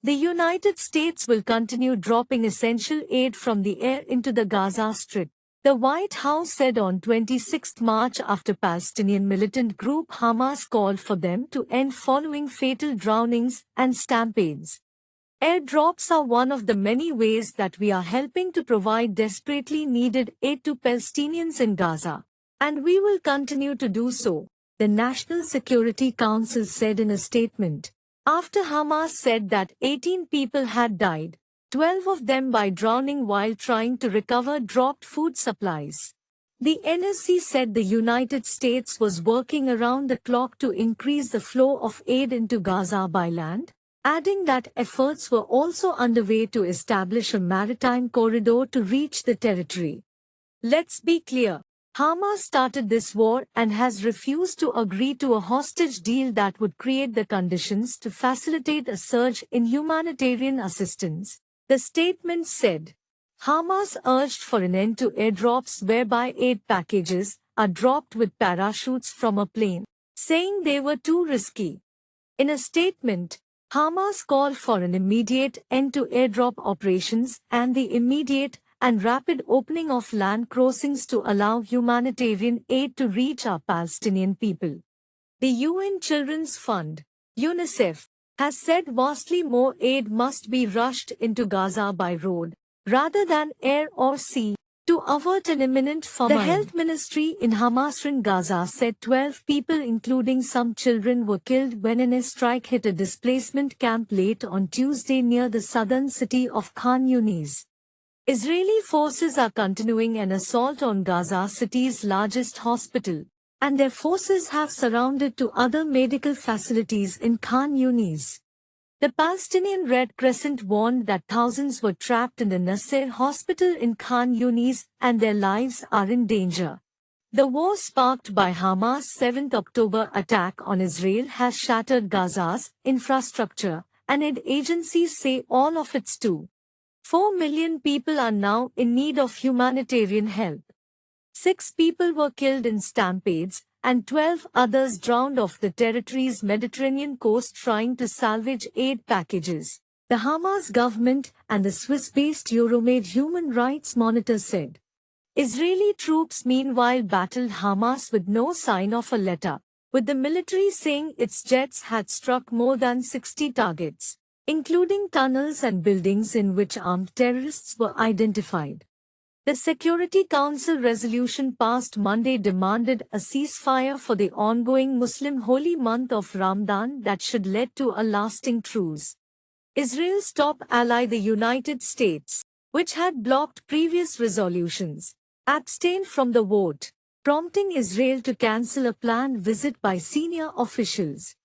The United States will continue dropping essential aid from the air into the Gaza Strip, the White House said on 26 March after Palestinian militant group Hamas called for them to end following fatal drownings and stampedes. Airdrops are one of the many ways that we are helping to provide desperately needed aid to Palestinians in Gaza, and we will continue to do so, the National Security Council said in a statement. After Hamas said that 18 people had died, 12 of them by drowning while trying to recover dropped food supplies. The NSC said the United States was working around the clock to increase the flow of aid into Gaza by land, adding that efforts were also underway to establish a maritime corridor to reach the territory. Let's be clear. Hamas started this war and has refused to agree to a hostage deal that would create the conditions to facilitate a surge in humanitarian assistance, the statement said. Hamas urged for an end to airdrops whereby aid packages are dropped with parachutes from a plane, saying they were too risky. In a statement, Hamas called for an immediate end to airdrop operations and the immediate and rapid opening of land crossings to allow humanitarian aid to reach our Palestinian people. The UN Children's Fund, UNICEF, has said vastly more aid must be rushed into Gaza by road, rather than air or sea, to avert an imminent famine. The health ministry in Hamas-run Gaza said 12 people including some children were killed when an airstrike hit a displacement camp late on Tuesday near the southern city of Khan Yunis. Israeli forces are continuing an assault on Gaza City's largest hospital, and their forces have surrounded two other medical facilities in Khan Yunis. The Palestinian Red Crescent warned that thousands were trapped in the Nasser hospital in Khan Yunis and their lives are in danger. The war sparked by Hamas' 7th October attack on Israel has shattered Gaza's infrastructure, and aid agencies say all of its 4 million people are now in need of humanitarian help. 6 people were killed in stampedes, and 12 others drowned off the territory's Mediterranean coast trying to salvage aid packages, the Hamas government and the Swiss-based Euromed Human Rights Monitor said. Israeli troops meanwhile battled Hamas with no sign of a let-up, with the military saying its jets had struck more than 60 targets, including tunnels and buildings in which armed terrorists were identified. The Security Council resolution passed Monday demanded a ceasefire for the ongoing Muslim holy month of Ramadan that should lead to a lasting truce. Israel's top ally, the United States, which had blocked previous resolutions, abstained from the vote, prompting Israel to cancel a planned visit by senior officials.